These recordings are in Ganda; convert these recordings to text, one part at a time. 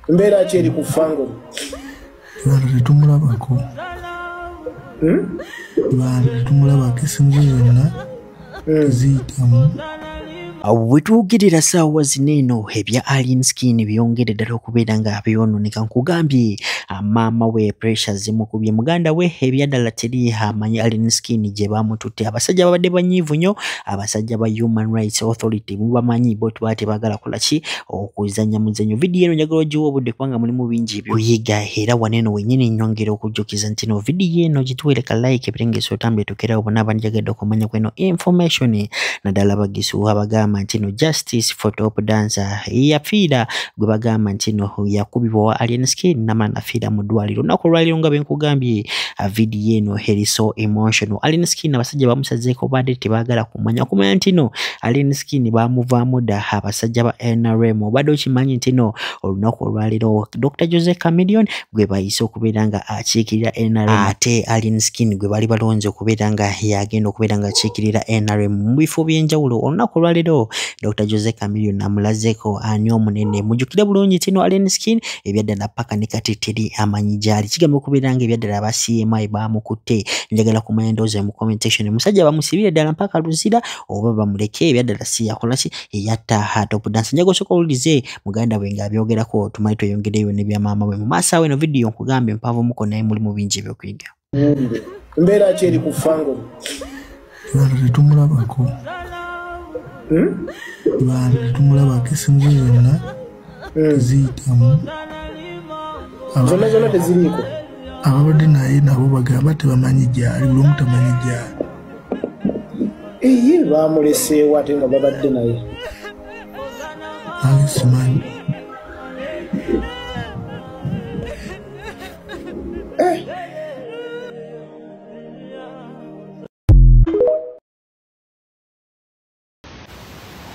Mbeera ki eri ku fango? Tumulabako. Tumulabako esimu yonna tuziyitamu. Wetuwugirira ssaawa zino eno ebya Alien Skin byongere ddala okubeera nga byonooneka. Nkugambye maama we Pressure zimukubye muganda we ebyaddala teri amanyi Alien Skin gye baamututte. Abasajja babadde banyiivu nnyo, abasajja ba Human Rights Authority mubamanyi bo tebaagala kola ki okuzannya muzannyo. Vidiyo eno njagala ogiwa obudde kubanga mulimu bingi ebyokuyiga era waneeno wennyini nnyongera okujjukiza nti no vidiyo eno gituweereka like ebirengeso otambule tukerawo bonna abanjagadde okumanya kweno information naddala bagisuwa bagamba nti no justice for top dancer yafiira gwe bagamba nti no yakubibwa wa Alien Skin namala nafiira mu ddwaliro. Olunaku olwaliro nga bwe nkugambye vidiyo eno eri so emotional. Alien Skin abasajja bamusazeeko badde tebaagala kumanya nti no Alien Skin baamuvaamu dda abasajja ba NRM. Obadde okimanyi nti no olunaku olwaliro Dr. Jose Chameleone gwe bayise okubeera nga akiikirira NRM ate Alien Skin gwe bali balonze okubeera nga yagenda okubeera nga akiikirira NRM mu bifo by'enjawulo. Olunaku olwaliro Dr. Jose Chameleone amulazeeko ani omunene. Mujjukire bulungi nti no Alien Skin ebyaddala paka ne kati teri amanyi gyali. Kigamba okubeera nga ebyaddala ba CMI baamukutte. Njagala kumanya ndowooza mu commentation musajja bamusibire ddala mpaka luzira oba bamuleke ebyaddala si yakola ki eyatta top dance. Njagala osooka owulirize muganda we ng'abyogerako tumanyi tweyongereyo ne bya maama we. Mu maaso awo eno vidiyo nkugambye mpaavumuko naye mulimu bingi ebyokuyiga. Mbeera ki eri ku fango? Tumulabako. Tumulabako esimu yonna tuziyitamu. Zonna teziriiko. Ababadde naye nabo bagamba tebamanyi gyali, buli omu tamanyi gyali. Eye baamuleseewo ate nga babadde naye. Nange simanyi.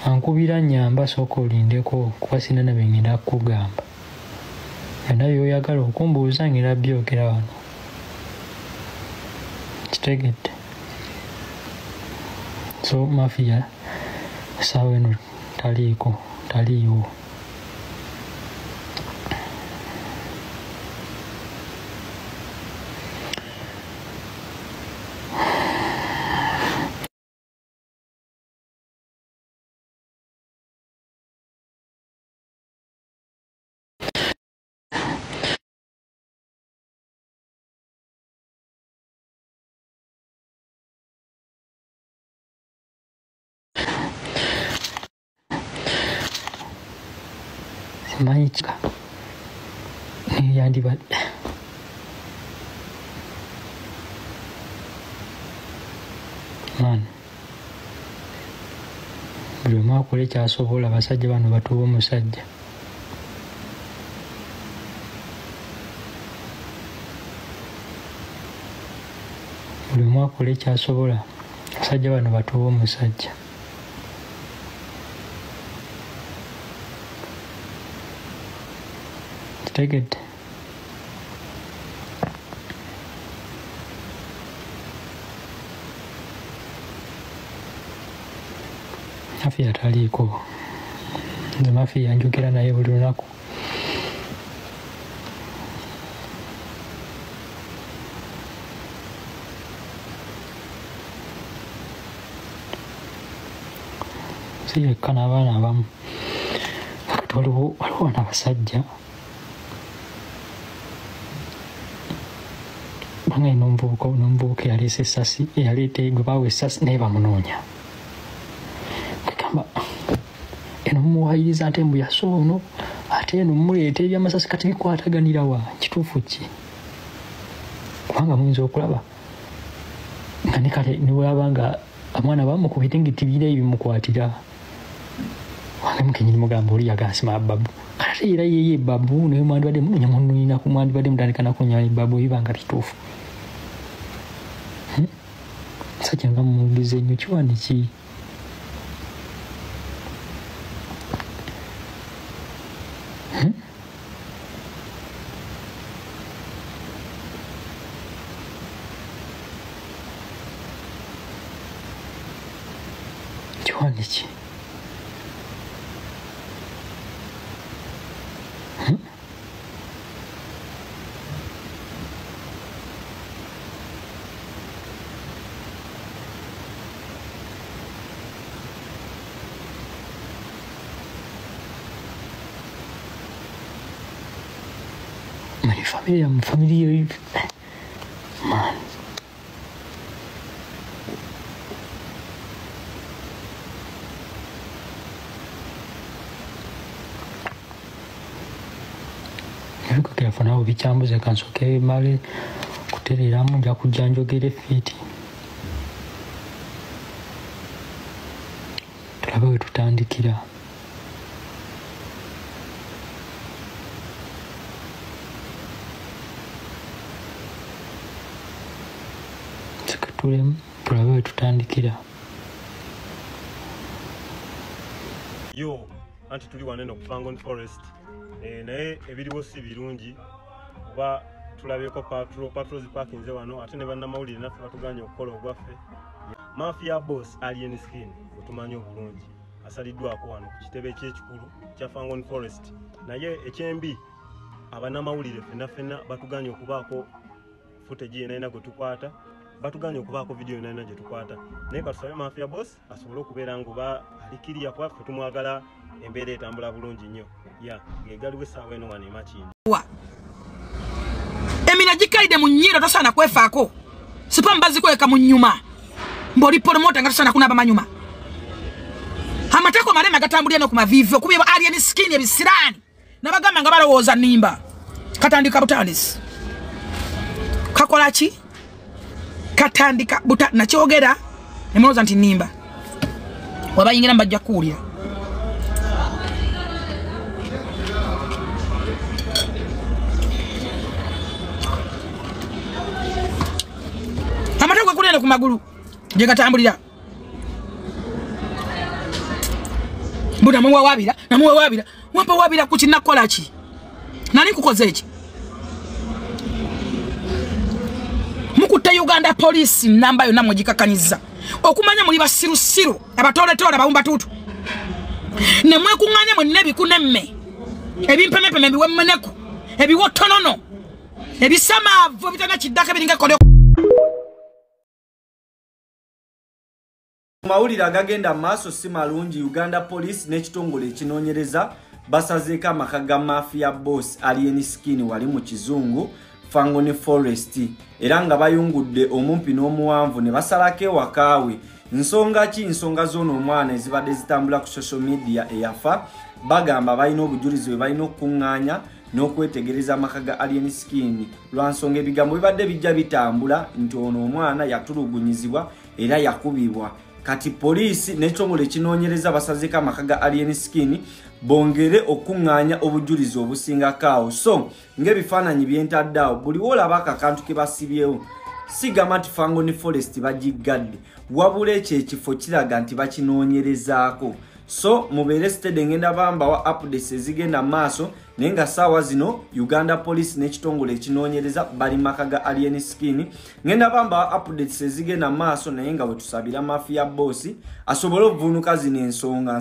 Ankubira nnyamba sooka olindeko kuba sina na bye ngenda kukugamba. Byonna by'oyagala okumbuuza ngenda byogera wano. Kitegedde. So Mafia essaawa eno taliiwo. Simanyi kika yandibadde. Man, buli omu akola kyasobola. Abasajja bano batuwa omusajja. Buli omu akola kyasobola. Abasajja bano batuwa omusajja. Kitegedde. Mafia taliiko. Nze Mafia njogera naye buli lunaku. Si yekka n'abaana abamu. Kati waliwo n'abasajja banga ino omuvubuka eyaleese essasi eyaleeta gwe baawa essasi naye bamunoonya. Kugamba eno mumuwayiriza ate mbu yasoono ate eno mumuleeta ebyamasasi kati bikwataganira wa kituufu ki? Kubanga muyinza okulaba nga ne kale ne bwaba nga amwana bamukubite ng'etibira ebimukwatira. Wange mukenyini mugamba oli yagasima babu. Ate era yeye babu naye mwandibadde munoonya munoonya ku mwandibadde mutandika nakunnya babu ebibanga kituufu. Musajja nga mumubuuliza ennyo kiwani ki? Kiwani ki? Familia man. Niko telefona ubichambuze kansoke mali kuterera mu nja kujanjogere fiti. Tulabe tutandikira. Tulabe tutandikira. Yo, anti tuli wanene ku Fangon Forest. Naye ebiriwo si birungi. Kuba tulabeko patrols parking wano ate ne bannamawulire naffe batuganya okukola ogwaffe. Mafia boss Alien Skin otumanyi obulungi. Asaliddwako wano ku kitebe ky'ekikulu kya Fangon Forest. Naye ekyembi abannamawulire fenna batuganya okubaako footage yenayina gwe tukwata. Batuganya okubaako video yenayina gye tukwata. Naye katusabe Mafia boss asobole okubeera nguba alikiriya kwaffe tumwagala embeera etambula bulungi nnyo. Ng'egaliwo essaawa eno wano emakindi. Emina gikaide mu nnyiro tosaana kwefaako. Sipa mbazi kweka mu nnyuma. Mboli promota nga tosaana kunaba manyuma. Amateko marema gatambulira no ku mavivi okubiba Alien Skin ebisiraani. Nabagamba nga balowooza nnimba. Katandika butandisi. Kakola ki? Katandika buta nakyogera nemulowooza nti nnimba. Wabayingira mbajja kuwulira. Amateko kulene ku magulu je gatambulira. Mbona muwa wabira wampa wabira ku kinakola ki? Nani kukoze ki? Mukutte Uganda Police namba yo namwe gikakaniza. Okumanya muri basirusiru abatoletola bawumba tutu. Nemwe kunganya mwe bikunemme. Ebimpemepeme biwemmeneko. Ebiwotonono. Ebisamavu bitana kiddaka biringa kolyo. Mawulire agagenda maaso si malungi. Uganda Police n'ekitongole ekinoonyereza basazeeko amaka ga Mafia boss Alien Skin wali mu kizungu Fangon Forest era nga bayungudde omumpi n'omuwanvu ne basalako ewakaawe. Nsonga ki? Nsonga z'ono omwana ezibadde zitambula ku social media eyafa. Bagamba balina obujulizi bwe balina okuŋŋaanya n'okwetegereza amaka ga Alien Skin lwa nsonga ebigambo bibadde bijja bitambula nti ono omwana yatulugunyizibwa era yakubibwa. Kati police n'ekitongole ekinoonyereza basazeeko amaka ga Alien Skin bongere okuŋŋaanya obujulizi obusingakaawo. So ng'ebifaananyi byentaddeawo buli woolabako akantu ke basibyewo sigamba nti Fangon Forest bagiggadde wabula ekyo ekifo kiraga nti bakinoonyerezaako. So mubeere steady ngenda bambawa updates ezigenda maaso naye nga ssaawa zino Uganda Police n'ekitongole ekinoonyereza bali maka ga Alien Skin. Ngenda bambawa updates ezigenda maaso naye nga bwe tusabira Mafia boss asobole okuvunuka zino ensonga.